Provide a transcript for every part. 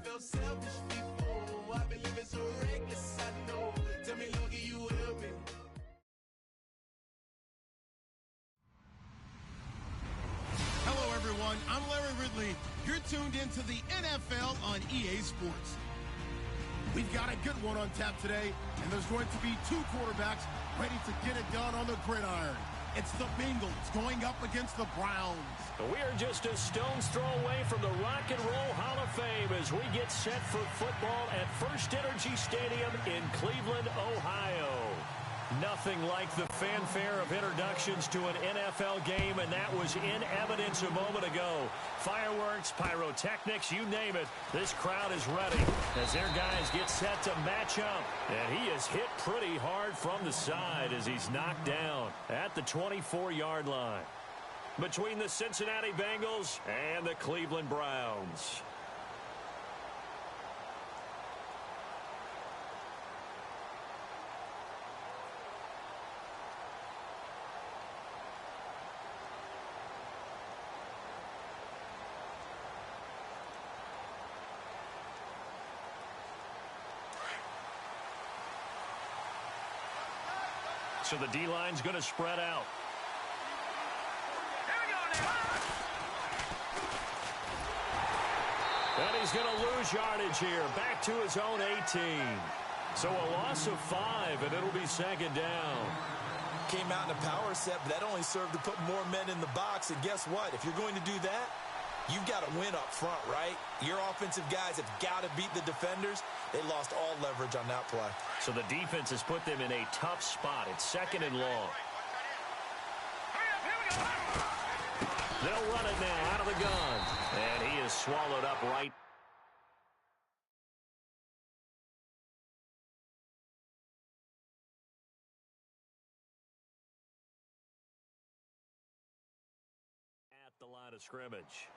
felt selfish before. I've been living so reckless, I know. Tell me, Lord, can you help me? Hello, everyone. I'm Larry Ridley. You're tuned into the NFL on EA Sports. We've got a good one on tap today, and there's going to be two quarterbacks ready to get it done on the gridiron. It's the Bengals going up against the Browns. We are just a stone's throw away from the Rock and Roll Hall of Fame as we get set for football at First Energy Stadium in Cleveland, Ohio. Nothing like the fanfare of introductions to an NFL game, and that was in evidence a moment ago. Fireworks, pyrotechnics, you name it. This crowd is ready as their guys get set to match up. And he is hit pretty hard from the side as he's knocked down at the 24-yard line. Between the Cincinnati Bengals and the Cleveland Browns. So the D-line's going to spread out. And he's going to lose yardage here. Back to his own 18. So a loss of 5, and it'll be second down. Came out in a power set, but that only served to put more men in the box. And guess what? If you're going to do that, you've got to win up front, right? Your offensive guys have got to beat the defenders. They lost all leverage on that play. So the defense has put them in a tough spot. It's second and long. They'll run it now out of the gun. And he is swallowed up right. At the line of scrimmage.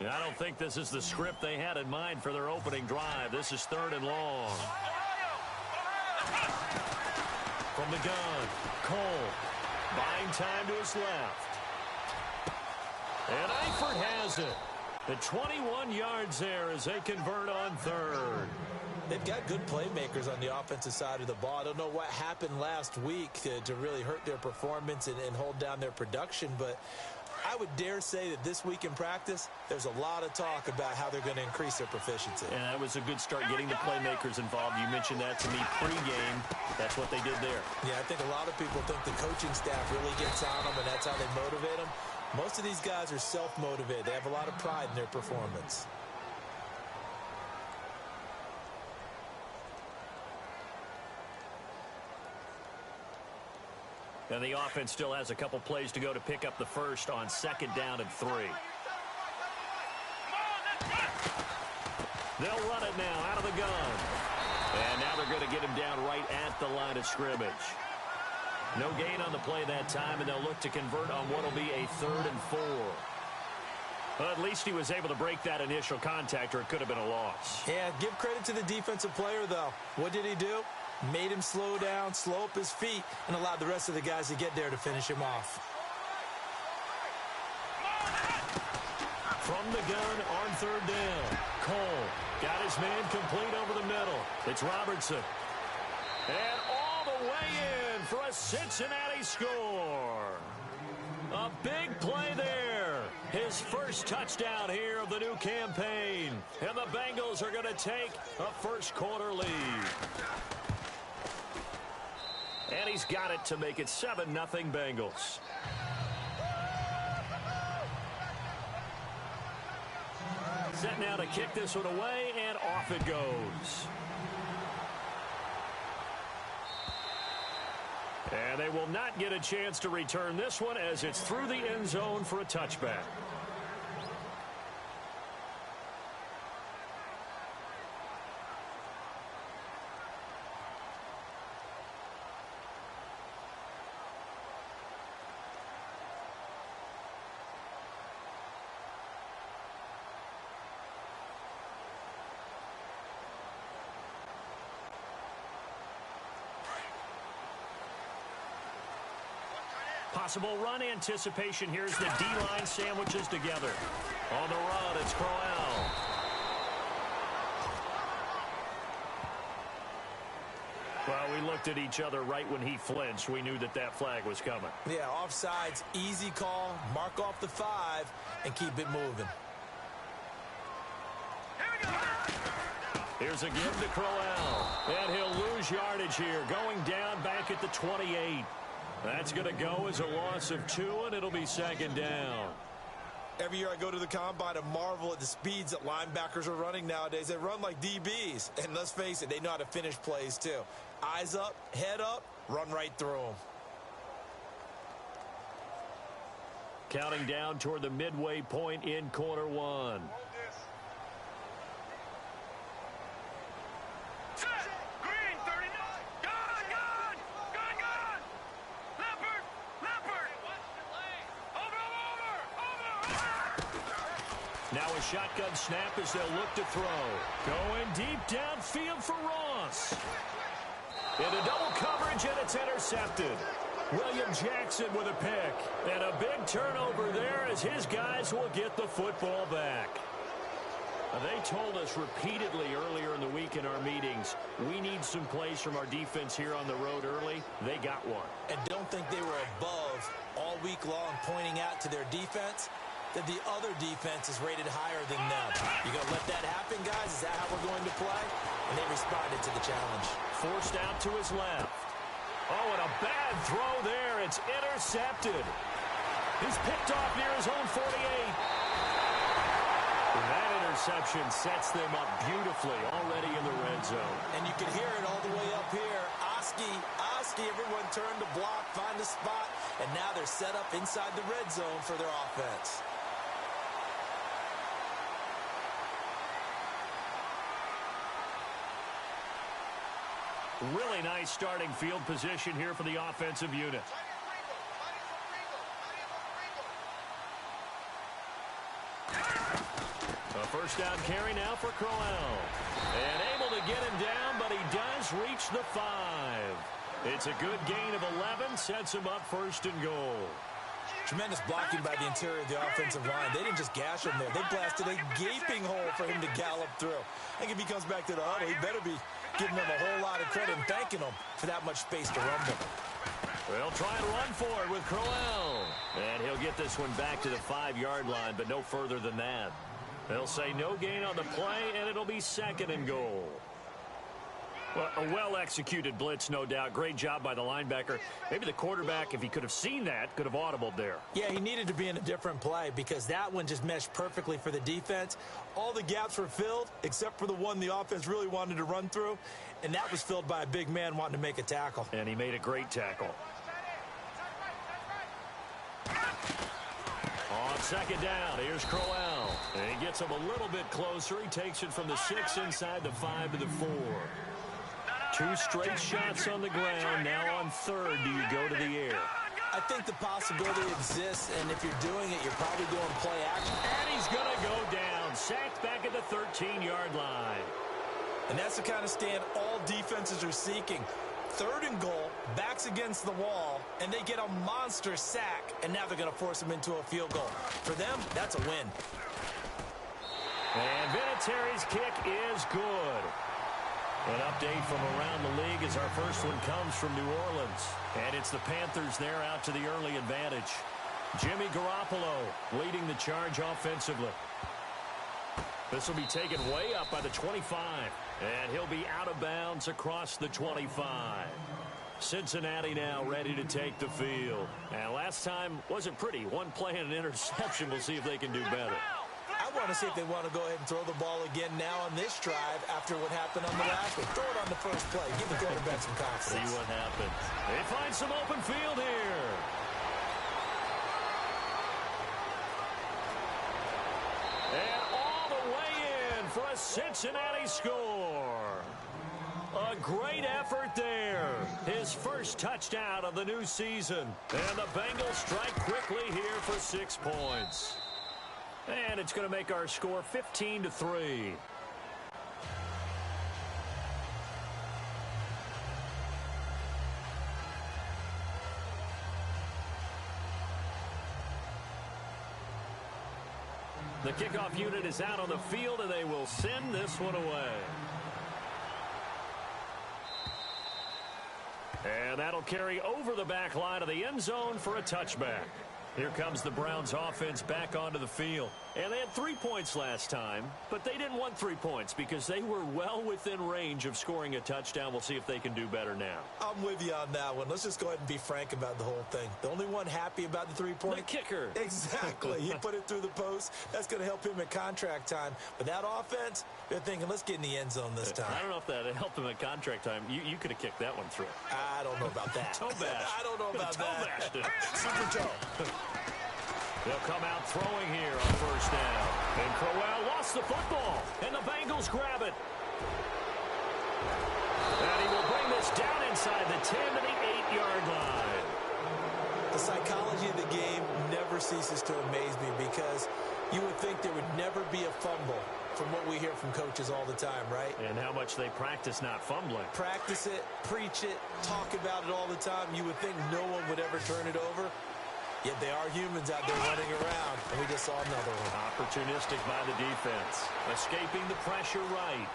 I don't think this is the script they had in mind for their opening drive. This is third and long. From the gun, Cole. Buying time to his left. And Eifert has it. The 21 yards there as they convert on third. They've got good playmakers on the offensive side of the ball. I don't know what happened last week to really hurt their performance and hold down their production, but I would dare say that this week in practice, there's a lot of talk about how they're going to increase their proficiency. And that was a good start getting the playmakers involved. You mentioned that to me pregame. That's what they did there. Yeah, I think a lot of people think the coaching staff really gets on them, and that's how they motivate them. Most of these guys are self-motivated. They have a lot of pride in their performance. And the offense still has a couple plays to go to pick up the first on second down and 3. They'll run it now out of the gun. And now they're going to get him down right at the line of scrimmage. No gain on the play that time, and they'll look to convert on what will be a 3rd and 4. Well, at least he was able to break that initial contact, or it could have been a loss. Yeah, give credit to the defensive player, though. What did he do? Made him slow down, slow up his feet, and allowed the rest of the guys to get there to finish him off. From the gun on 3rd down. Cole got his man complete over the middle. It's Robertson. And all the way in for a Cincinnati score. A big play there. His first touchdown here of the new campaign. And the Bengals are going to take a first quarter lead. And he's got it to make it 7-0 Bengals. Set now to kick this one away, and off it goes. And they will not get a chance to return this one as it's through the end zone for a touchback. Possible run anticipation. Here's the D-line sandwiches together. On the run, it's Crowell. Well, we looked at each other right when he flinched. We knew that that flag was coming. Yeah, offsides, easy call. Mark off the 5 and keep it moving. Here's a give to Crowell. And he'll lose yardage here. Going down back at the 28. That's going to go as a loss of 2, and it'll be second down. Every year I go to the combine and marvel at the speeds that linebackers are running nowadays. They run like DBs. And let's face it, they know how to finish plays too. Eyes up, head up, run right through them. Counting down toward the midway point in quarter 1. Now a shotgun snap as they'll look to throw. Going deep downfield for Ross. Into double coverage, and it's intercepted. William Jackson with a pick. And a big turnover there as his guys will get the football back. They told us repeatedly earlier in the week in our meetings, we need some plays from our defense here on the road early. They got one. And don't think they were above all week long pointing out to their defense that the other defense is rated higher than them. You gonna let that happen, guys? Is that how we're going to play? And they responded to the challenge. Forced out to his left. Oh, and a bad throw there. It's intercepted. He's picked off near his own 48. And that interception sets them up beautifully already in the red zone. And you can hear it all the way up here. Oski, everyone turned to block, find the spot, and now they're set up inside the red zone for their offense. Really nice starting field position here for the offensive unit. A first down carry now for Crowell. And able to get him down, but he does reach the 5. It's a good gain of 11, sets him up first and goal. Tremendous blocking by the interior of the offensive line. They didn't just gash him there. They blasted a gaping hole for him to gallop through. I think if he comes back to the huddle, he better be giving them a whole lot of credit and thanking them for that much space to run them. They'll try and run for it with Crowell. And he'll get this one back to the 5-yard line, but no further than that. They'll say no gain on the play, and it'll be second and goal. Well, a well-executed blitz, no doubt. Great job by the linebacker. Maybe the quarterback, if he could have seen that, could have audibled there. Yeah, he needed to be in a different play because that one just meshed perfectly for the defense. All the gaps were filled except for the one the offense really wanted to run through, and that was filled by a big man wanting to make a tackle. And he made a great tackle. On second down, here's Crowell. And he gets him a little bit closer. He takes it from the 6 inside the 5 to the 4. 2 straight shots on the ground. Now on third, do you go to the air? I think the possibility exists, and if you're doing it, you're probably doing play action. And he's going to go down. Sacked back at the 13-yard line. And that's the kind of stand all defenses are seeking. Third and goal, backs against the wall, and they get a monster sack, and now they're going to force them into a field goal. For them, that's a win. And Vinatieri's kick is good. An update from around the league as our first one comes from New Orleans. And it's the Panthers there out to the early advantage. Jimmy Garoppolo leading the charge offensively. This will be taken way up by the 25. And he'll be out of bounds across the 25. Cincinnati now ready to take the field. And last time wasn't pretty. One play and an interception. We'll see if they can do better. I want to see if they want to go ahead and throw the ball again now on this drive after what happened on the last one. Throw it on the first play. Give the quarterback some confidence. See what happens. They find some open field here. And all the way in for a Cincinnati score. A great effort there. His first touchdown of the new season. And the Bengals strike quickly here for 6 points. And it's going to make our score 15-3. The kickoff unit is out on the field, and they will send this one away. And that'll carry over the back line of the end zone for a touchback. Here comes the Browns offense back onto the field. And they had 3 points last time, but they didn't want 3 points because they were well within range of scoring a touchdown. We'll see if they can do better now. I'm with you on that one. Let's just go ahead and be frank about the whole thing. The only one happy about the 3-point? The kicker. Exactly. He put it through the post. That's going to help him at contract time. But that offense, they're thinking, let's get in the end zone this time. I don't know if that helped him at contract time. You could have kicked that one through. I don't know about that. Toe bash. I don't know about that. Toe bashed it. Super toe. They'll come out throwing here on first down. And Crowell lost the football, and the Bengals grab it. And he will bring this down inside the 10 to the 8-yard line. The psychology of the game never ceases to amaze me because you would think there would never be a fumble from what we hear from coaches all the time, right? And how much they practice not fumbling. Practice it, preach it, talk about it all the time. You would think no one would ever turn it over. Yet they are humans out there running around, and we just saw another one. Opportunistic by the defense. Escaping the pressure right.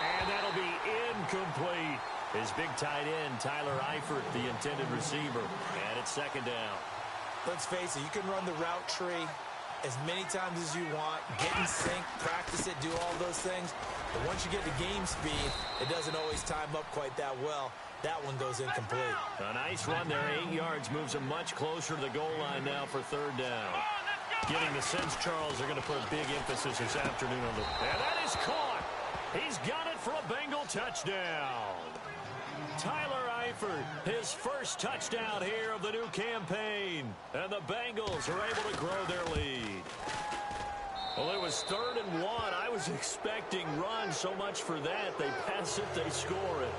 And that'll be incomplete. His big tight end, Tyler Eifert, the intended receiver. And it's second down. Let's face it, you can run the route tree as many times as you want, get in sync, practice it, do all those things. But once you get to game speed, it doesn't always time up quite that well. That one goes incomplete. A nice run there, 8 yards, moves him much closer to the goal line now for third down. Getting the sense, Charles, they're going to put a big emphasis this afternoon on the... And that is caught. He's got it for a Bengal touchdown. Tyler Eifert, his first touchdown here of the new campaign. And the Bengals are able to grow their lead. Well, it was 3rd and 1. I was expecting run so much for that. They pass it, they score it.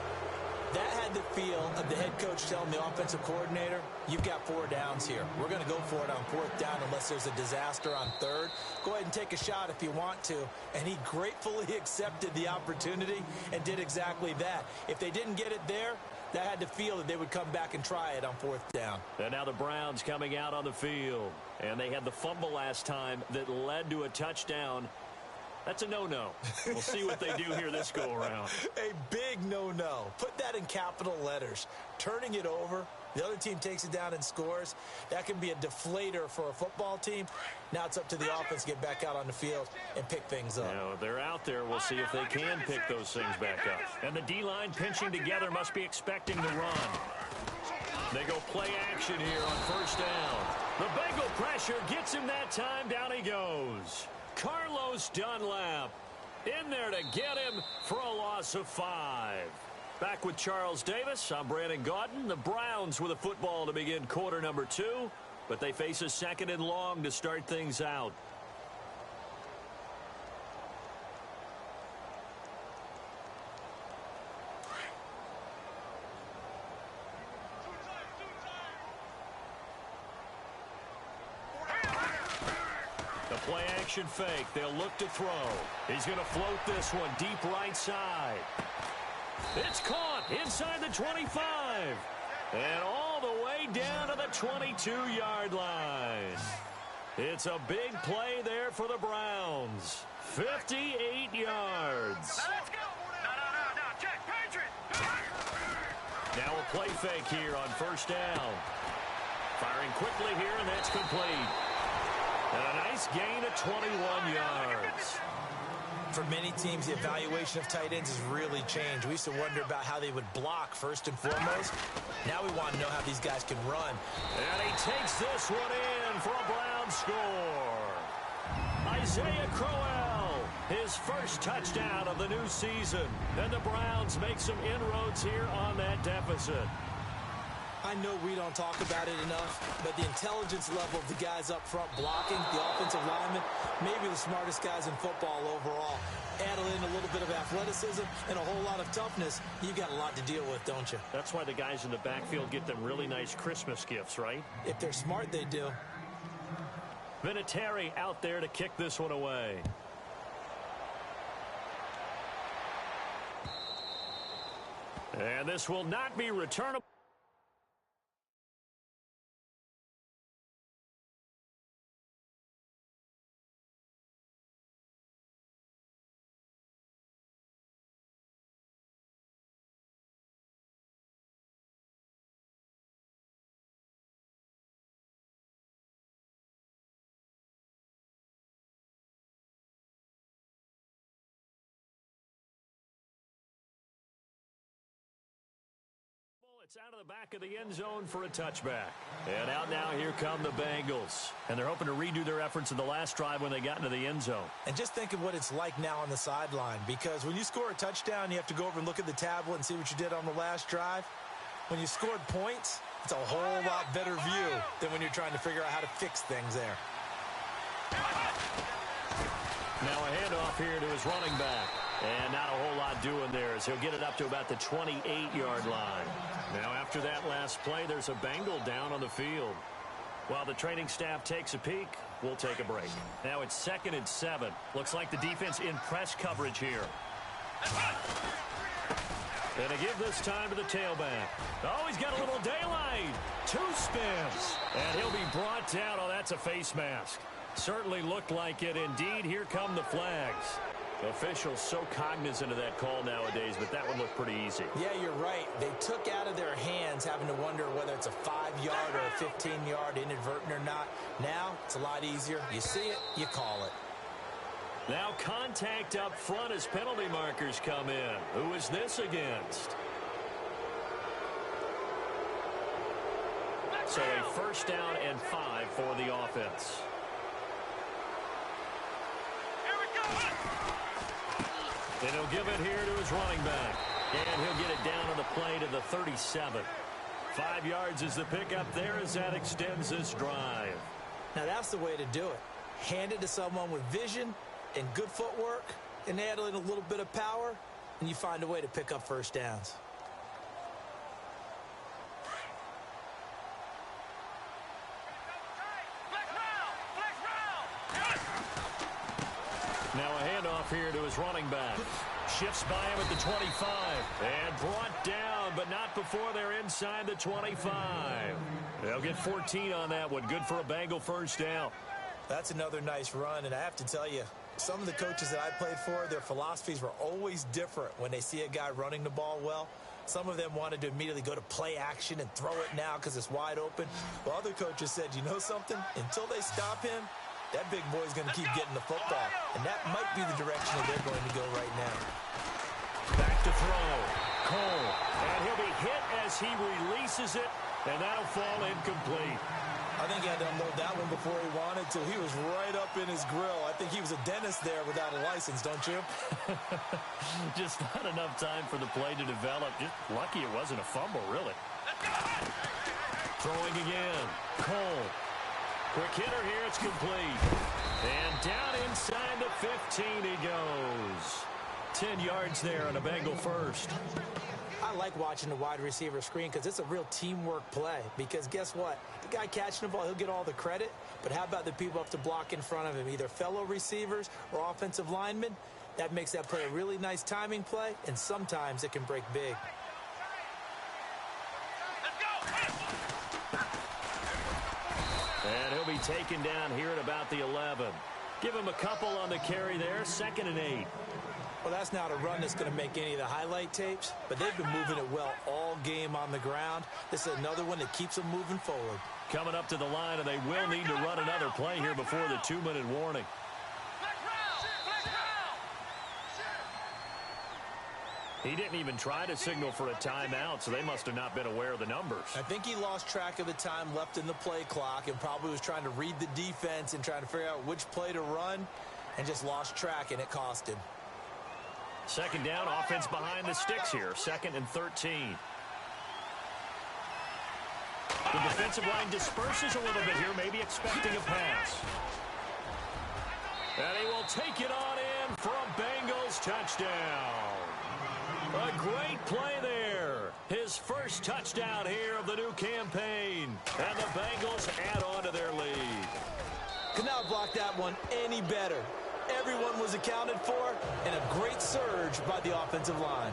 That had the feel of the head coach telling the offensive coordinator, you've got 4 downs here. We're going to go for it on 4th down unless there's a disaster on 3rd. Go ahead and take a shot if you want to. And he gratefully accepted the opportunity and did exactly that. If they didn't get it there, that had the feel that they would come back and try it on 4th down. And now the Browns coming out on the field. And they had the fumble last time that led to a touchdown. That's a no-no. We'll see what they do here this go-around. A big no-no. Put that in capital letters. Turning it over, the other team takes it down and scores. That can be a deflator for a football team. Now it's up to the offense to get back out on the field and pick things up. Now, they're out there. We'll see if they can pick those things back up. And the D-line pinching together must be expecting the run. They go play action here on first down. The Bengal pressure gets him that time. Down he goes. Carlos Dunlap in there to get him for a loss of 5. Back with Charles Davis, I'm Brandon Gaudin. The Browns with a football to begin quarter number 2, but they face a 2nd and long to start things out. Play action fake. They'll look to throw. He's going to float this one deep right side. It's caught inside the 25. And all the way down to the 22-yard line. It's a big play there for the Browns. 58 yards. Let's go. No. Check. Patriot. Now a play fake here on first down. Firing quickly here, and that's complete. And a nice gain of 21 yards. For many teams, the evaluation of tight ends has really changed. We used to wonder about how they would block first and foremost. Now we want to know how these guys can run. And he takes this one in for a Brown score. Isaiah Crowell, his first touchdown of the new season. And the Browns make some inroads here on that deficit. I know we don't talk about it enough, but the intelligence level of the guys up front blocking, the offensive linemen, maybe the smartest guys in football overall. Add in a little bit of athleticism and a whole lot of toughness, you got a lot to deal with, don't you? That's why the guys in the backfield get them really nice Christmas gifts, right? If they're smart, they do. Vinatieri out there to kick this one away. And this will not be returnable. It's out of the back of the end zone for a touchback. And out now, here come the Bengals. And they're hoping to redo their efforts in the last drive when they got into the end zone. And just think of what it's like now on the sideline, because when you score a touchdown, you have to go over and look at the tablet and see what you did on the last drive. When you scored points, it's a whole lot better view than when you're trying to figure out how to fix things there. Now a handoff here to his running back. And not a whole lot doing there as he'll get it up to about the 28-yard line. Now after that last play, there's a Bengal down on the field. While the training staff takes a peek, we'll take a break. Now it's 2nd and 7. Looks like the defense in press coverage here. And to give this time to the tailback. Oh, he's got a little daylight. 2 spins. And he'll be brought down. Oh, that's a face mask. Certainly looked like it. Indeed, here come the flags. Officials so cognizant of that call nowadays, but that would look pretty easy. Yeah, you're right. They took out of their hands having to wonder whether it's a 5-yard or a 15-yard inadvertent or not. Now, it's a lot easier. You see it, you call it. Now contact up front as penalty markers come in. Who is this against? So a 1st down and 5 for the offense. And he'll give it here to his running back. And he'll get it down on the play to the 37. 5 yards is the pickup there as that extends this drive. Now that's the way to do it. Hand it to someone with vision and good footwork and add in a little bit of power, and you find a way to pick up 1st downs. Now a handoff here to his running back. Shifts by him at the 25. And brought down, but not before they're inside the 25. They'll get 14 on that one. Good for a Bengal 1st down. That's another nice run, and I have to tell you, some of the coaches that I played for, their philosophies were always different when they see a guy running the ball well. Some of them wanted to immediately go to play action and throw it now because it's wide open. While other coaches said, you know something? Until they stop him, that big boy's going to keep getting the football. And that might be the direction that they're going to go right now. Back to throw. Cole. And he'll be hit as he releases it. And that'll fall incomplete. I think he had to unload that one before he wanted to. He was right up in his grill. I think he was a dentist there without a license, don't you? Just not enough time for the play to develop. Just lucky it wasn't a fumble, really. Throwing again. Cole. Quick hitter here. It's complete. And down inside the 15 he goes. 10 yards there on a Bengal 1st. I like watching the wide receiver screen because it's a real teamwork play. Because guess what? The guy catching the ball, he'll get all the credit. But how about the people up to block in front of him, either fellow receivers or offensive linemen? That makes that play a really nice timing play, and sometimes it can break big. And he'll be taken down here at about the 11. Give him a couple on the carry there. 2nd and 8. Well, that's not a run that's going to make any of the highlight tapes, but they've been moving it well all game on the ground. This is another one that keeps them moving forward. Coming up to the line, and they will need to run another play here before the 2-minute warning. He didn't even try to signal for a timeout, so they must have not been aware of the numbers. I think he lost track of the time left in the play clock and probably was trying to read the defense and trying to figure out which play to run and just lost track, and it cost him. 2nd down, offense behind the sticks here. 2nd and 13. The defensive line disperses a little bit here, maybe expecting a pass. And he will take it on in for a Bengals touchdown. A great play there. His 1st touchdown here of the new campaign. And the Bengals add on to their lead. Could not block that one any better. Everyone was accounted for, and a great surge by the offensive line.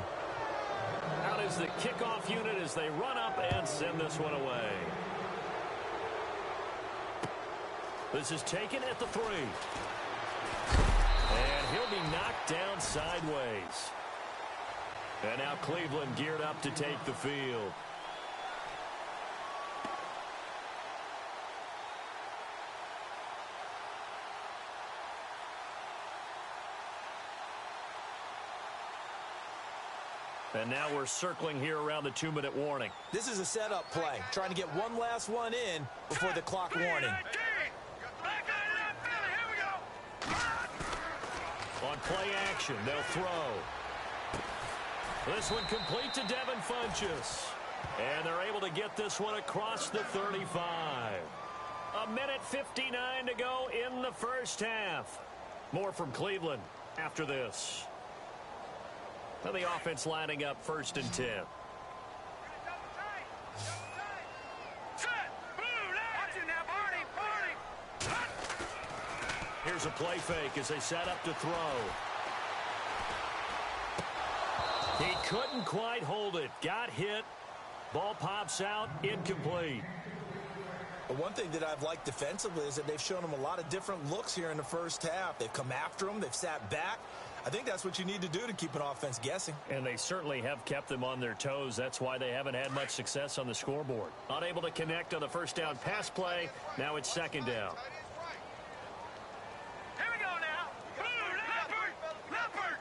Out is the kickoff unit as they run up and send this one away. This is taken at the 3. And he'll be knocked down sideways. And now Cleveland geared up to take the field. And now we're circling here around the 2-minute warning. This is a setup play, trying to get one last one in before the clock warning. On play action, they'll throw. This one complete to Devin Funchess. And they're able to get this one across the 35. A minute 59 to go in the first half. More from Cleveland after this. Now the offense lining up 1st and 10. Here's a play fake as they set up to throw. He couldn't quite hold it. Got hit. Ball pops out. Incomplete. But one thing that I've liked defensively is that they've shown them a lot of different looks here in the first half. They've come after them. They've sat back. I think that's what you need to do to keep an offense guessing. And they certainly have kept them on their toes. That's why they haven't had much success on the scoreboard. Unable to connect on the first down pass play. Now it's 2nd down. Here we go now. Leopard. Leopard.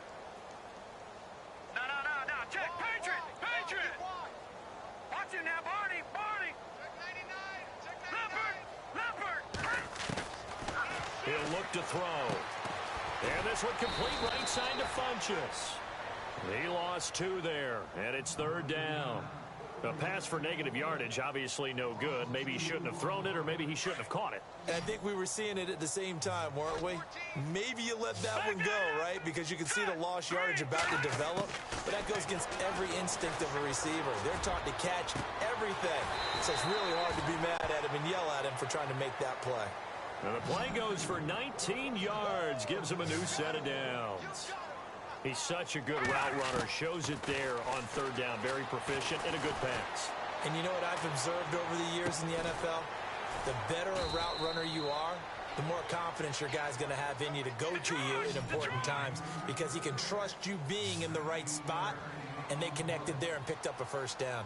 No. Check. Patriot. Watch it now, Barney. Leopard. He'll look to throw. And this one complete right side to Funchess. He lost 2 there, and it's 3rd down. A pass for negative yardage, obviously no good. Maybe he shouldn't have thrown it, or maybe he shouldn't have caught it. And I think we were seeing it at the same time, weren't we? Maybe you let that one go, right? Because you can see the lost yardage about to develop. But that goes against every instinct of a receiver. They're taught to catch everything. So it's really hard to be mad at him and yell at him for trying to make that play. And the play goes for 19 yards, gives him a new set of downs. He's such a good route runner, shows it there on 3rd down, very proficient and a good pass. And you know what I've observed over the years in the NFL? The better a route runner you are, the more confidence your guy's going to have in you to go to you in important times because he can trust you being in the right spot, and they connected there and picked up a 1st down.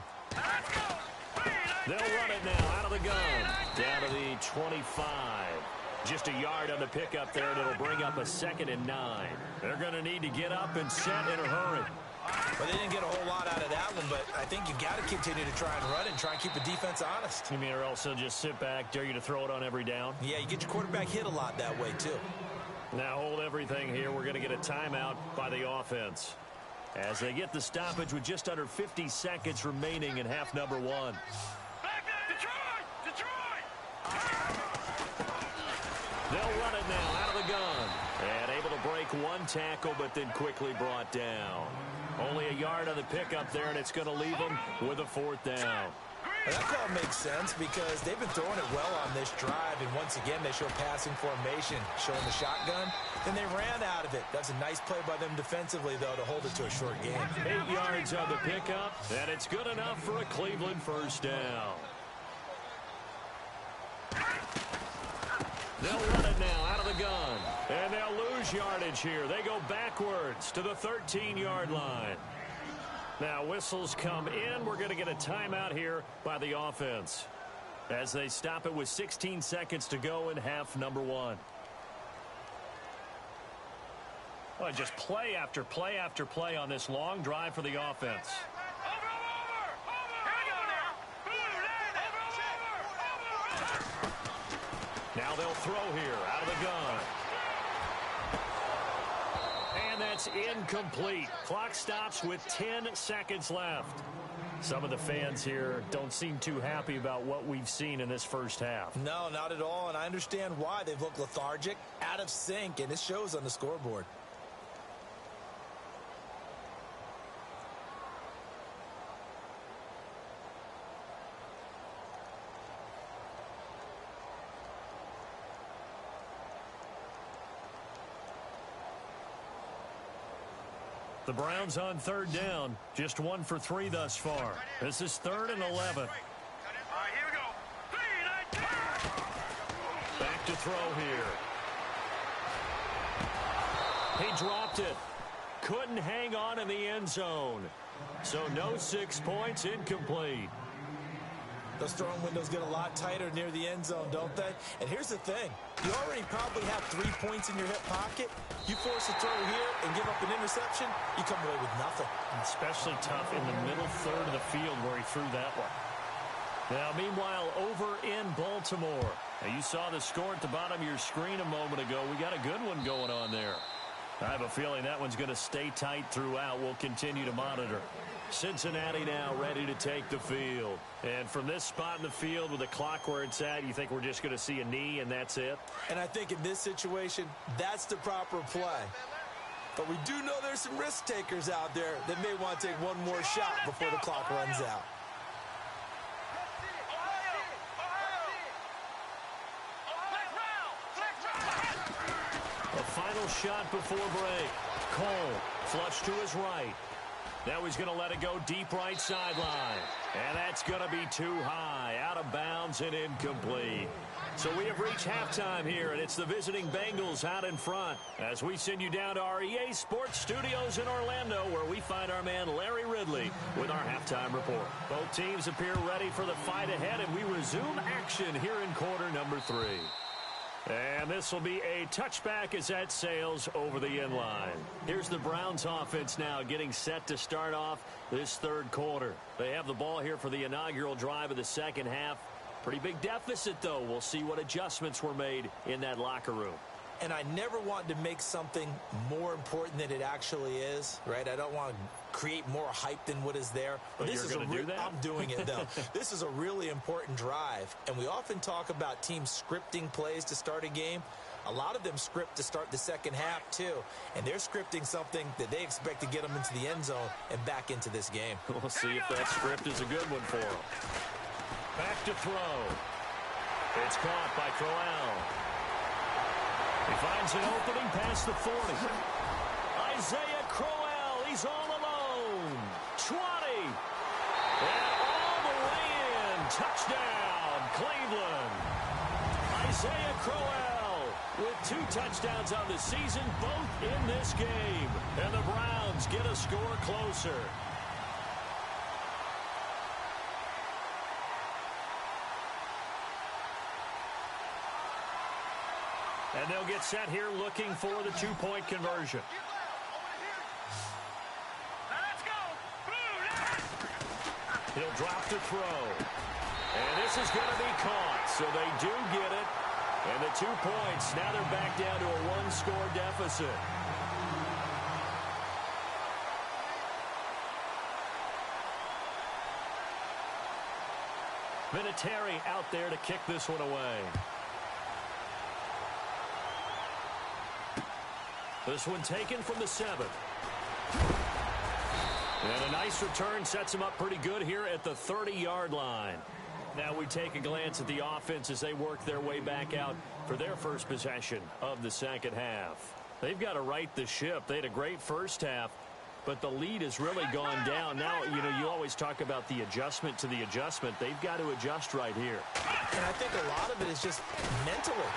They'll run it now out of the gun. Down to the 25. Just a yard on the pickup there, and it'll bring up a 2nd and 9. They're going to need to get up and set in a hurry. Well, they didn't get a whole lot out of that one, but I think you got to continue to try and run it and try and keep the defense honest. You mean, or else they'll just sit back, dare you to throw it on every down? Yeah, you get your quarterback hit a lot that way, too. Now hold everything here. We're going to get a timeout by the offense as they get the stoppage with just under 50 seconds remaining in half number 1. They'll run it now out of the gun. And able to break 1 tackle, but then quickly brought down. Only a yard on the pickup there, and it's going to leave them with a 4th down. Well, that call makes sense because they've been throwing it well on this drive, and once again, they show passing formation, showing the shotgun. Then they ran out of it. That's a nice play by them defensively, though, to hold it to a short game. 8 yards on the pickup, and it's good enough for a Cleveland 1st down. They'll run it now out of the gun. And they'll lose yardage here. They go backwards to the 13-yard line. Now whistles come in. We're going to get a timeout here by the offense as they stop it with 16 seconds to go in half number 1. Well, just play after play after play on this long drive for the offense. Now they'll throw here out of the gun. And that's incomplete. Clock stops with 10 seconds left. Some of the fans here don't seem too happy about what we've seen in this first half. No, not at all, and I understand why. They've looked lethargic, out of sync, and it shows on the scoreboard. The Browns on 3rd down, just 1 for 3 thus far. This is 3rd and 11. All right, here we go. Back to throw here. He dropped it. Couldn't hang on in the end zone. So no 6 points, incomplete. Those throwing windows get a lot tighter near the end zone, don't they? And here's the thing. You already probably have 3 points in your hip pocket. You force a throw here and give up an interception, you come away with nothing. Especially tough in the middle third of the field where he threw that one. Now, meanwhile, over in Baltimore. Now, you saw the score at the bottom of your screen a moment ago. We got a good one going on there. I have a feeling that one's going to stay tight throughout. We'll continue to monitor. Cincinnati now ready to take the field. And from this spot in the field with the clock where it's at, you think we're just going to see a knee and that's it? And I think in this situation, that's the proper play. But we do know there's some risk takers out there that may want to take one more shot before the clock runs out. A final shot before break. Cole, flush to his right. Now he's going to let it go deep right sideline. And that's going to be too high, out of bounds and incomplete. So we have reached halftime here, and it's the visiting Bengals out in front as we send you down to our EA Sports Studios in Orlando, where we find our man Larry Ridley with our halftime report. Both teams appear ready for the fight ahead, and we resume action here in quarter number 3. And this will be a touchback as that sails over the end line. Here's the Browns offense now getting set to start off this third quarter. They have the ball here for the inaugural drive of the second half. Pretty big deficit, though. We'll see what adjustments were made in that locker room. And I never want to make something more important than it actually is, right? I don't want to create more hype than what is there. But this is going to do that? I'm doing it, though. This is a really important drive. And we often talk about teams scripting plays to start a game. A lot of them script to start the second half, too. And they're scripting something that they expect to get them into the end zone and back into this game. We'll see if that script is a good one for them. Back to throw. It's caught by Crowell. He finds an opening past the 40. Isaiah Crowell, he's all alone. 20. And all the way in. Touchdown, Cleveland. Isaiah Crowell with 2 touchdowns on the season, both in this game. And the Browns get a score closer. And they'll get set here looking for the 2-point conversion. He'll drop to throw. And this is going to be caught. So they do get it. And the 2 points, now they're back down to a 1-score deficit. Vinatieri out there to kick this one away. This one taken from the 7. And a nice return sets him up pretty good here at the 30-yard line. Now we take a glance at the offense as they work their way back out for their first possession of the second half. They've got to right the ship. They had a great first half, but the lead has really gone down. Now, you know, you always talk about the adjustment to the adjustment. They've got to adjust right here. And I think a lot of it is just mentally.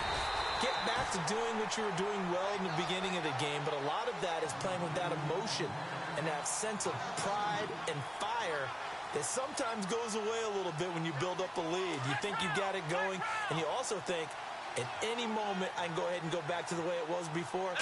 Get back to doing what you were doing well in the beginning of the game, but a lot of that is playing with that emotion and that sense of pride and fire that sometimes goes away a little bit when you build up a lead. You think you've got it going, and you also think, at any moment, I can go ahead and go back to the way it was before.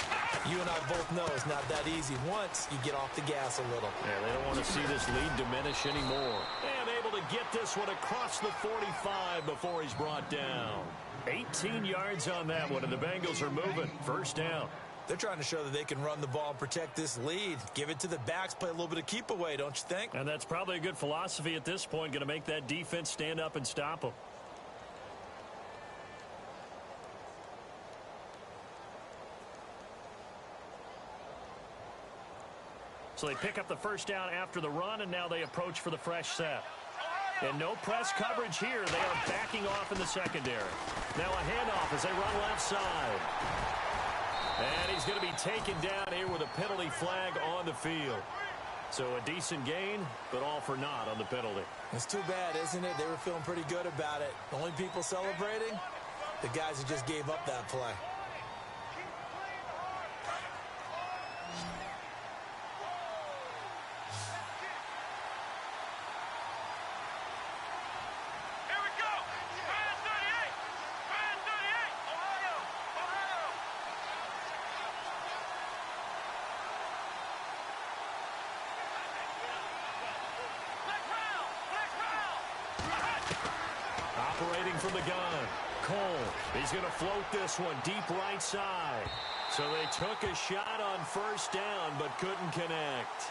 You and I both know it's not that easy once you get off the gas a little. Yeah, they don't want to see this lead diminish anymore. And able to get this one across the 45 before he's brought down. 18 yards on that one, and the Bengals are moving. First down. They're trying to show that they can run the ball and protect this lead. Give it to the backs, play a little bit of keep away, don't you think? And that's probably a good philosophy at this point, going to make that defense stand up and stop them. So they pick up the first down after the run, and now they approach for the fresh set. And no press coverage here. They are backing off in the secondary. Now a handoff as they run left side. And he's going to be taken down here with a penalty flag on the field. So a decent gain, but all for naught on the penalty. It's too bad, isn't it? They were feeling pretty good about it. The only people celebrating, the guys who just gave up that play. Here from the gun. Cole, he's going to float this one deep right side. So they took a shot on first down, but couldn't connect.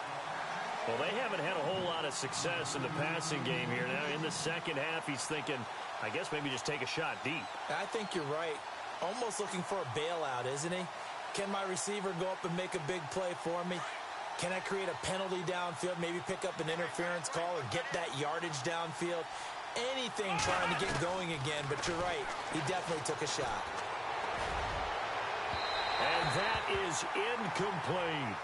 Well, they haven't had a whole lot of success in the passing game here. Now, in the second half, he's thinking, I guess maybe just take a shot deep. I think you're right. Almost looking for a bailout, isn't he? Can my receiver go up and make a big play for me? Can I create a penalty downfield, maybe pick up an interference call or get that yardage downfield? Anything trying to get going again, but you're right. He definitely took a shot. And that is incomplete.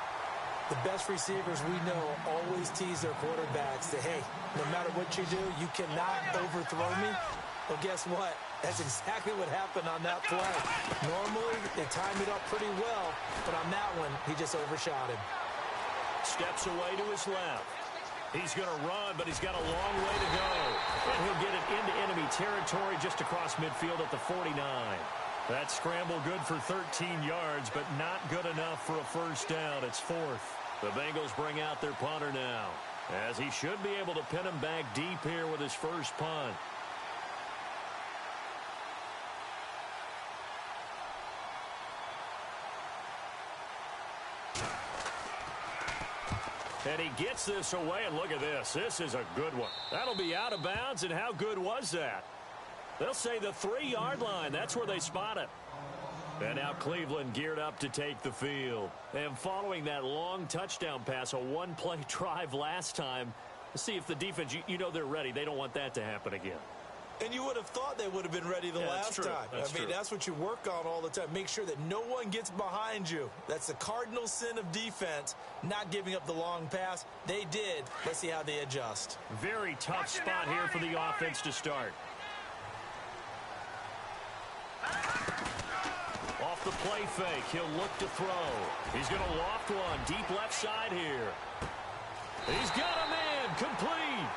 The best receivers we know always tease their quarterbacks that, hey, no matter what you do, you cannot overthrow me. Well, guess what? That's exactly what happened on that play. Normally, they timed it up pretty well, but on that one, he just overshot him. Steps away to his left. He's going to run, but he's got a long way to go. And he'll get it into enemy territory just across midfield at the 49. That scramble good for 13 yards, but not good enough for a first down. It's fourth. The Bengals bring out their punter now, as he should be able to pin him back deep here with his first punt. And he gets this away, and look at this. This is a good one. That'll be out of bounds, and how good was that? They'll say the 3-yard line. That's where they spot it. And now Cleveland geared up to take the field. And following that long touchdown pass, a one-play drive last time, let's see if the defense, you know they're ready. They don't want that to happen again. And you would have thought they would have been ready the last time. I mean, that's what you work on all the time. Make sure that no one gets behind you. That's the cardinal sin of defense, not giving up the long pass. They did. Let's see how they adjust. Very tough spot here for the offense to start. Off the play fake, he'll look to throw. He's going to loft one deep left side here. He's got a man, complete.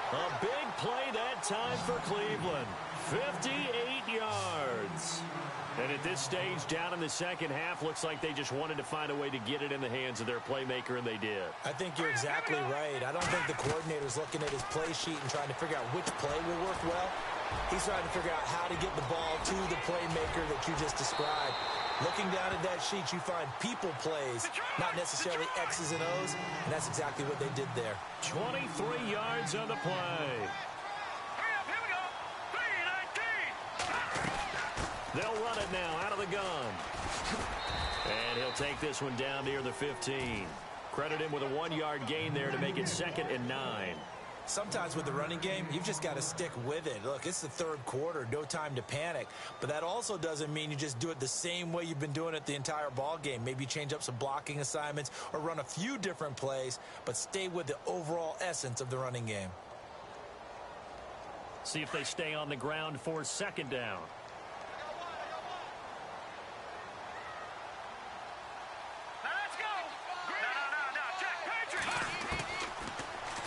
A big play that time for Cleveland. 58 yards. And at this stage, down in the second half, looks like they just wanted to find a way to get it in the hands of their playmaker, and they did. I think you're exactly right. I don't think the coordinator's looking at his play sheet and trying to figure out which play will work well. He's trying to figure out how to get the ball to the playmaker that you just described. Looking down at that sheet, you find people plays, not necessarily X's and O's, and that's exactly what they did there. 23 yards on the play. Hurry up, here we go. 3-19. They'll run it now out of the gun. And he'll take this one down near the 15. Credit him with a 1-yard gain there to make it 2nd and 9. Sometimes with the running game, you've just got to stick with it. Look, it's the third quarter, no time to panic. But that also doesn't mean you just do it the same way you've been doing it the entire ball game. Maybe change up some blocking assignments or run a few different plays, but stay with the overall essence of the running game. See if they stay on the ground for 2nd down. Now let's go. No, check, Patriot.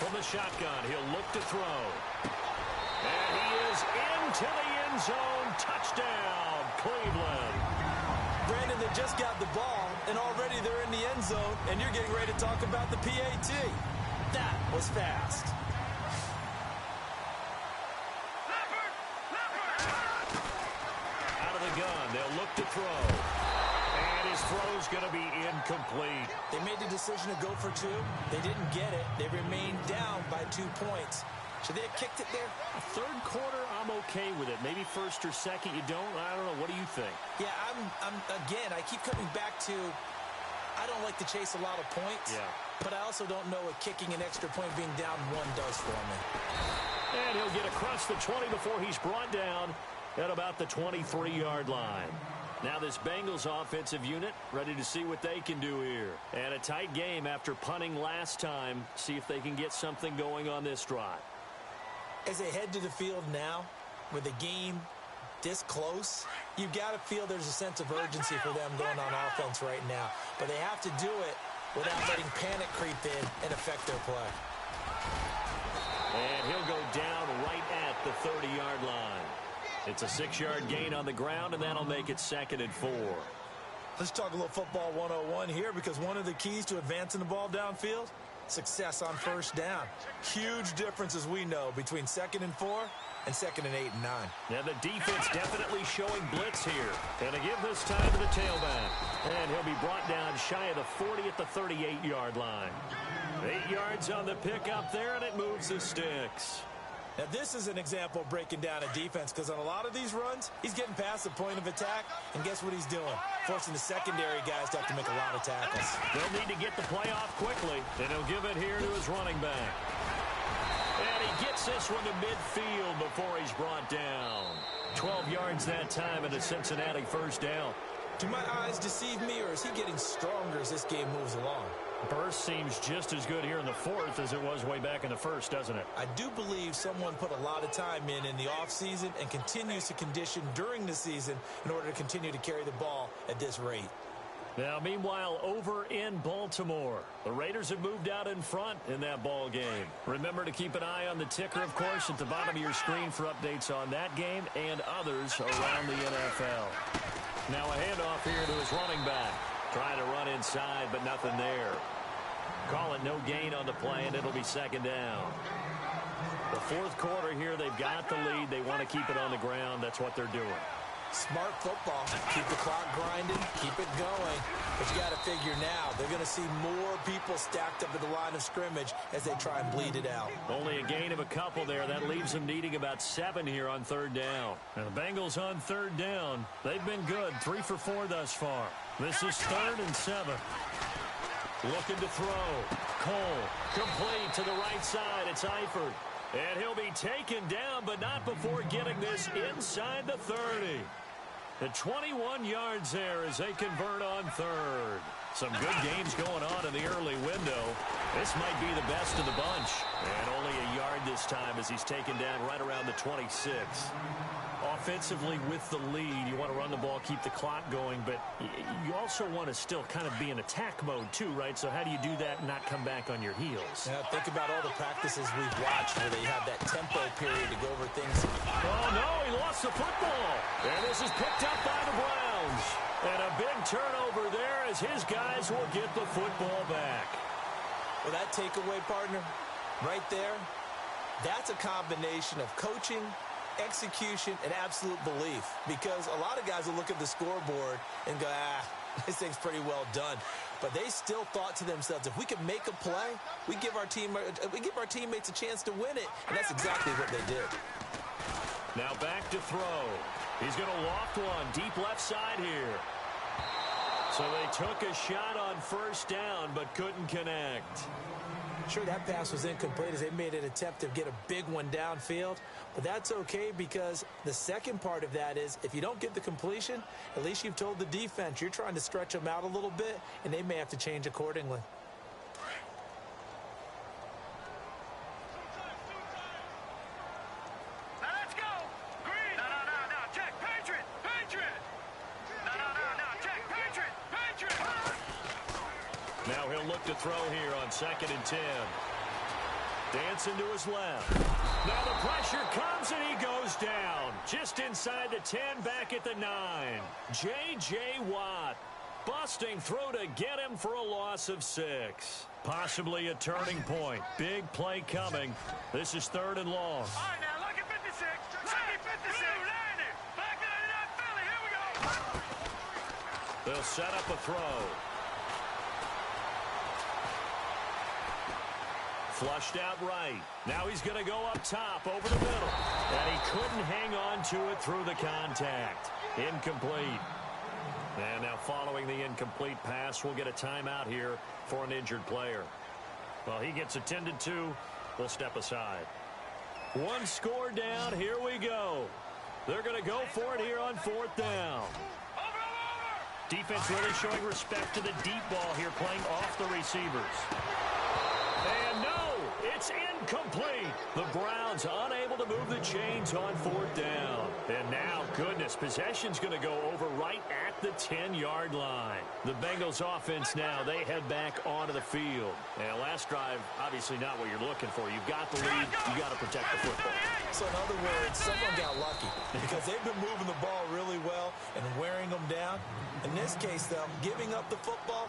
From the shotgun, he'll look to throw. And he is into the end zone. Touchdown, Cleveland. Brandon, they just got the ball, and already they're in the end zone, and you're getting ready to talk about the PAT. That was fast. Out of the gun, they'll look to throw. And his throw's going to be incomplete. They made the decision to go for 2. They didn't get it. They remained down by 2 points. Should they have kicked it there? Third quarter, I'm okay with it. Maybe first or second, you don't. I don't know. What do you think? Yeah, again, I keep coming back to, I don't like to chase a lot of points. Yeah. But I also don't know what kicking an extra point being down 1 does for me. And he'll get across the 20 before he's brought down at about the 23-yard line. Now this Bengals offensive unit ready to see what they can do here. And a tight game after punting last time. See if they can get something going on this drive. As they head to the field now, with the game this close, you've got to feel there's a sense of urgency for them going on offense right now. But they have to do it without letting panic creep in and affect their play. And he'll go down right at the 30-yard line. It's a 6-yard gain on the ground, and that'll make it 2nd and 4. Let's talk a little football 101 here, because one of the keys to advancing the ball downfield success on first down. Huge difference, as we know, between 2nd and 4 and 2nd and 8 and 9. And the defense definitely showing blitz here. And to give this time to the tailback. And he'll be brought down shy of the 40 at the 38-yard line. 8 yards on the pickup there, and it moves the sticks. Now, this is an example of breaking down a defense, because on a lot of these runs, he's getting past the point of attack, and guess what he's doing? Forcing the secondary guys to have to make a lot of tackles. They'll need to get the play off quickly, and he'll give it here to his running back. And he gets this one to midfield before he's brought down. 12 yards that time and a Cincinnati first down. Do my eyes deceive me, or is he getting stronger as this game moves along? Burst seems just as good here in the fourth as it was way back in the first, doesn't it? I do believe someone put a lot of time in the offseason and continues to condition during the season in order to continue to carry the ball at this rate. Now, meanwhile, over in Baltimore, the Raiders have moved out in front in that ball game. Remember to keep an eye on the ticker, of course, at the bottom of your screen for updates on that game and others around the NFL. Now a handoff here to his running back. Trying to run inside, but nothing there. Call it no gain on the play, and it'll be second down. The fourth quarter here, they've got the lead. They want to keep it on the ground. That's what they're doing. Smart football. Keep the clock grinding. Keep it going. But you got to figure now, they're going to see more people stacked up at the line of scrimmage as they try and bleed it out. Only a gain of a couple there. That leaves them needing about 7 here on third down. And the Bengals on third down, they've been good. 3 for 4 thus far. This is 3rd and 7. Looking to throw. Cole, complete to the right side. It's Eifert. And he'll be taken down, but not before getting this inside the 30. The 21 yards there as they convert on third. Some good games going on in the early window. This might be the best of the bunch. And only a yard this time as he's taken down right around the 26. Offensively with the lead, you want to run the ball, keep the clock going, but you also want to still kind of be in attack mode too, right? So how do you do that and not come back on your heels? Yeah, think about all the practices we've watched where they have that tempo period to go over things. Oh, no, he lost the football. And this is picked up by the Browns. And a big turnover there as his guys will get the football back. Well, that takeaway, partner, right there, that's a combination of coaching, execution, and absolute belief, because a lot of guys will look at the scoreboard and go, this thing's pretty well done, but they still thought to themselves, if we can make a play, we give our teammates a chance to win it, and that's exactly what they did. Now back to throw. He's going to loft one deep left side here. So they took a shot on first down but couldn't connect. Sure, that pass was incomplete as they made an attempt to get a big one downfield, but that's okay because the second part of that is if you don't get the completion, at least you've told the defense you're trying to stretch them out a little bit, and they may have to change accordingly. Now let's go. Green. No. Check. Patriot. No. Check. Patriot. Now he'll look to throw here on 2nd and 10. Dancing to his left. Now the pressure comes and he goes down. Just inside the 10, back at the 9. J.J. Watt busting through to get him for a loss of 6. Possibly a turning point. Big play coming. This is 3rd and long. All right, now look at 56. Second 56. Back 99 Philly. Here we go. They'll set up a throw. Flushed out right. Now he's going to go up top over the middle. And he couldn't hang on to it through the contact. Incomplete. And now following the incomplete pass, we'll get a timeout here for an injured player. Well, he gets attended to. We'll step aside. 1 score down. Here we go. They're going to go for it here on 4th down. Defense really showing respect to the deep ball here, playing off the receivers. And no, it's incomplete. The Browns unable to move the chains on 4th down. And now, goodness, possession's going to go over right at the 10-yard line. The Bengals offense now, they head back onto the field. And last drive, obviously not what you're looking for. You've got the lead. You've got to protect the football. So in other words, someone got lucky because they've been moving the ball really well and wearing them down. In this case, though, giving up the football,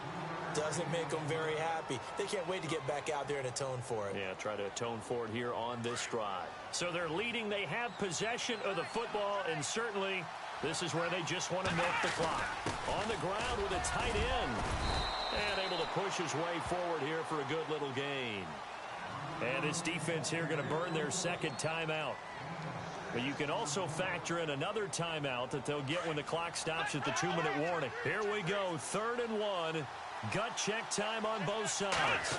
Doesn't make them very happy. They can't wait to get back out there and atone for it. Yeah, try to atone for it here on this drive. So they're leading. They have possession of the football, and certainly this is where they just want to milk the clock. On the ground with a tight end. And able to push his way forward here for a good little gain. And this defense here going to burn their second timeout. But you can also factor in another timeout that they'll get when the clock stops at the 2-minute warning. Here we go, 3rd and 1. Gut check time on both sides.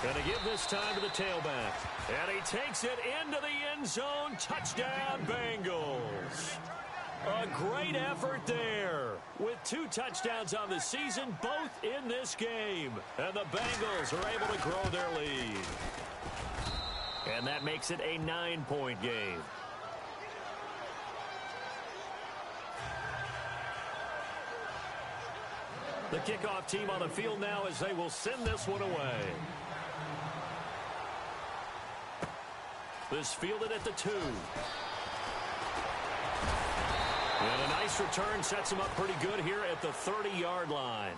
Going to give this time to the tailback. And he takes it into the end zone. Touchdown, Bengals. A great effort there. With 2 touchdowns on the season, both in this game. And the Bengals are able to grow their lead. And that makes it a 9-point game. The kickoff team on the field now as they will send this one away. This fielded at the 2. And a nice return sets him up pretty good here at the 30-yard line.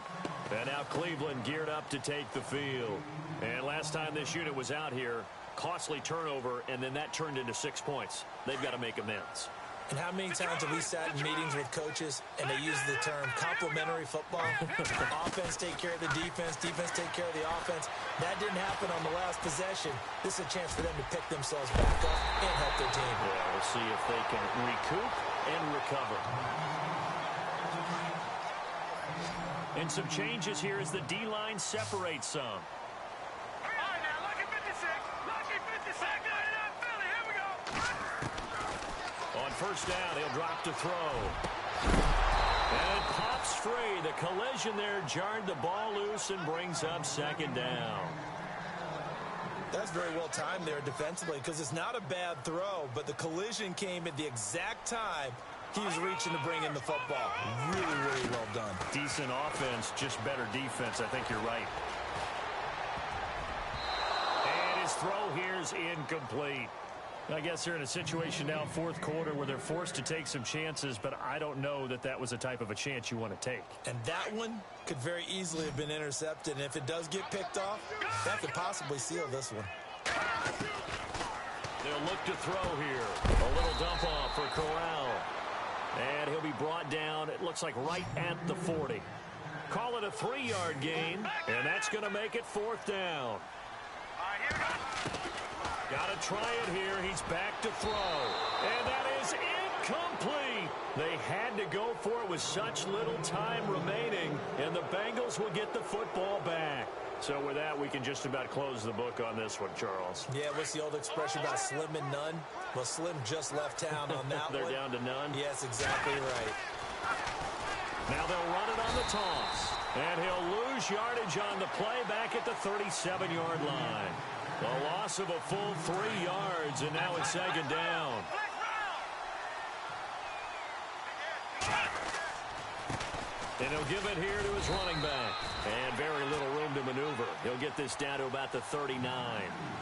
And now Cleveland geared up to take the field. And last time this unit was out here, costly turnover, and then that turned into 6 points. They've got to make amends. And how many times have we sat in meetings with coaches and they use the term complementary football? Offense take care of the defense, defense take care of the offense. That didn't happen on the last possession. This is a chance for them to pick themselves back up and help their team. Yeah, we'll see if they can recoup and recover. And some changes here as the D-line separates some. All right, now, lucky 56. Lucky 56. Philly, here we go. On first down, he'll drop to throw. And it pops free. The collision there jarred the ball loose and brings up 2nd down. That's very well timed there defensively because it's not a bad throw, but the collision came at the exact time he was reaching to bring in the football. Really, really well done. Decent offense, just better defense. I think you're right. And his throw here is incomplete. I guess they're in a situation now, 4th quarter, where they're forced to take some chances, but I don't know that that was the type of a chance you want to take. And that one could very easily have been intercepted, and if it does get picked off, that could possibly seal this one. They'll look to throw here. A little dump off for Corral. And he'll be brought down, it looks like right at the 40. Call it a 3-yard gain, and that's going to make it 4th down. All right, here we go. Got to try it here. He's back to throw. And that is incomplete. They had to go for it with such little time remaining, and the Bengals will get the football back. So with that, we can just about close the book on this one, Charles. Yeah, what's the old expression about slim and none? Well, Slim just left town on that They're one. down to none? Yes, exactly right. Now they'll run it on the toss. And he'll lose yardage on the play back at the 37-yard line. A loss of a full 3 yards, and now it's 2nd down. And he'll give it here to his running back. And very little room to maneuver. He'll get this down to about the 39.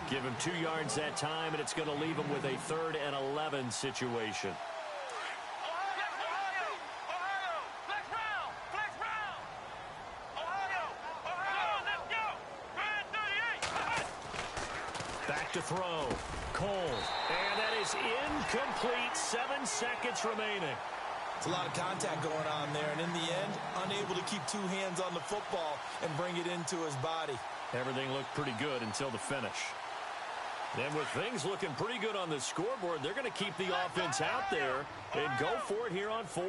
Give him 2 yards that time, and it's going to leave him with a 3rd and 11 situation. Back to throw. Cole. And that is incomplete. 7 seconds remaining. It's a lot of contact going on there, and in the end, unable to keep 2 hands on the football and bring it into his body. Everything looked pretty good until the finish. And with things looking pretty good on the scoreboard, they're going to keep the offense out there and go for it here on 4th.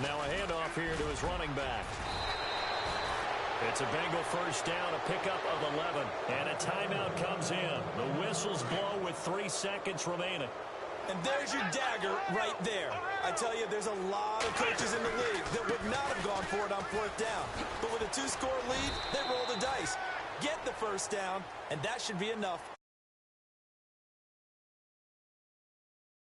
Now a handoff here to his running back. It's a Bengal first down, a pickup of 11, and a timeout comes in. The whistles blow with 3 seconds remaining. And there's your dagger right there. I tell you, there's a lot of coaches in the league that would not have gone for it on 4th down. But with a 2-score lead, they roll the dice. Get the first down, and that should be enough.